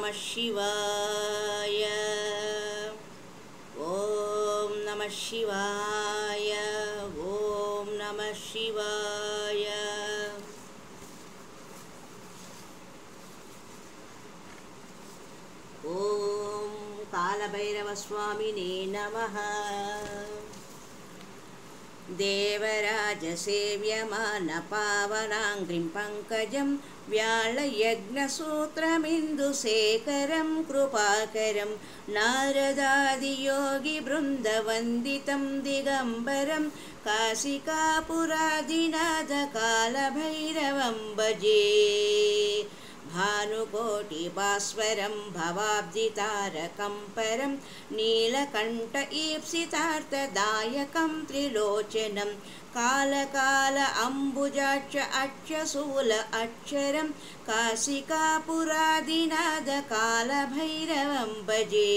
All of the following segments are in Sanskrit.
नमः शिवाय। ॐ नमः शिवाय। ॐ नमः शिवाय। ॐ कालभैरवस्वामिने नमः। देवराजसेव्यमानपावनाङ्घ्रिं पङ्कजं व्याळयज्ञसूत्रमिन्दुशेखरं कृपाकरं नारदादियोगिवृन्दवन्दितं दिगम्बरं काशिकापुरादिनाथकालभैरवं भजे। भानुकोटिभास्वरं भवाब्धितारकं परं नीलकण्ठ ईप्सितार्थदायकं त्रिलोचनं कालकाल अम्बुजाक्ष अक्षशूल अक्षरं काशिकापुरादिनाथकालभैरवं भजे।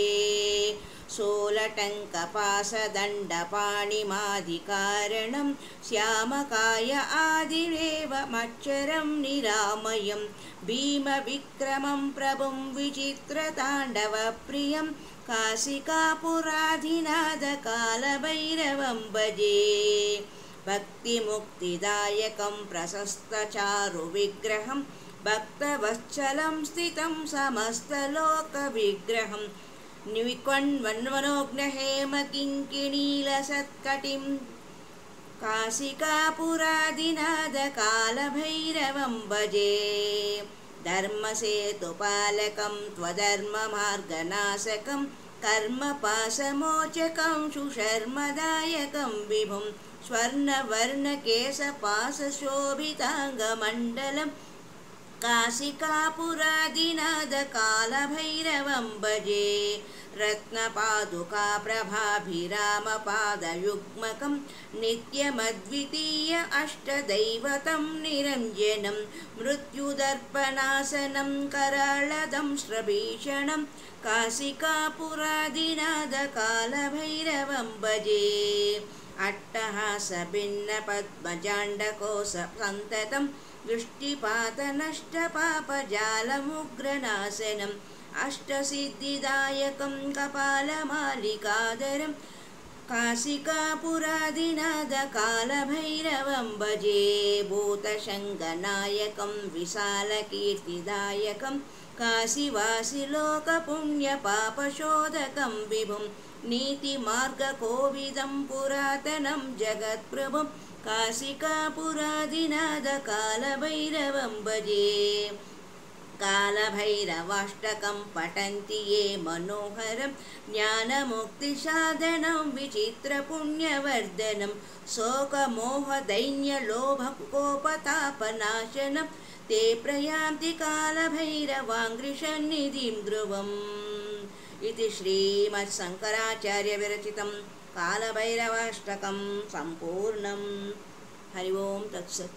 सोलटङ्कपाशदण्डपाणिमादिकारणं श्यामकाय आदिदेवमक्षरं निरामयं भीमविक्रमं प्रभुं विचित्रताण्डवप्रियं काशिकापुरादिनाथकालभैरवं भजे। भक्तिमुक्तिदायकं प्रशस्तचारुविग्रहं भक्तवत्सलं स्थितं समस्तलोकविग्रहं निविक्वन्वन्मनोज्ञहेमकिङ्किणीलसत्कटिं काशिकापुरादिनाथकालभैरवं भजे। धर्मसेतुपालकं त्वधर्ममार्गनाशकं कर्मपाशमोचकं सुशर्मदायकं विभुं स्वर्णवर्णकेशपाशशोभिताङ्गमण्डलं काशिकापुरादिनाथकालभैरवं भजे। रत्नपादुकाप्रभाभिरामपादयुग्मकं नित्यमद्वितीय अष्टदैवतं निरञ्जनं मृत्युदर्पणासनं कराळदंष्ट्रभीषणं काशिकापुरादिनाथकालभैरवं भजे। अट्टहासभिन्नपद्मजाण्डकोशसन्ततं दृष्टिपातनष्टपापजालमुग्रनाशनम् अष्टसिद्धिदायकं कपालमालिकाधरं काशिकापुरादिनाथकालभैरवं भजे। भूतशङ्गनायकं विशालकीर्तिदायकं काशीवासिलोकपुण्यपापशोधकं विभुं नीतिमार्गकोविदं पुरातनं जगत्प्रभुं काशिकापुरादिनाथकालभैरवं भजे। कालभैरवाष्टकं पठन्ति ये मनोहरं ज्ञानमुक्तिसाधनं विचित्रपुण्यवर्धनं शोकमोहदैन्यलोभकोपतापनाशनं ते प्रयान्ति कालभैरवाङ्घ्रिसन्निधिं ध्रुवम्। इति श्रीमत्शङ्कराचार्यविरचितं कालभैरवाष्टकं सम्पूर्णम्। हरि ओं तत्सत्।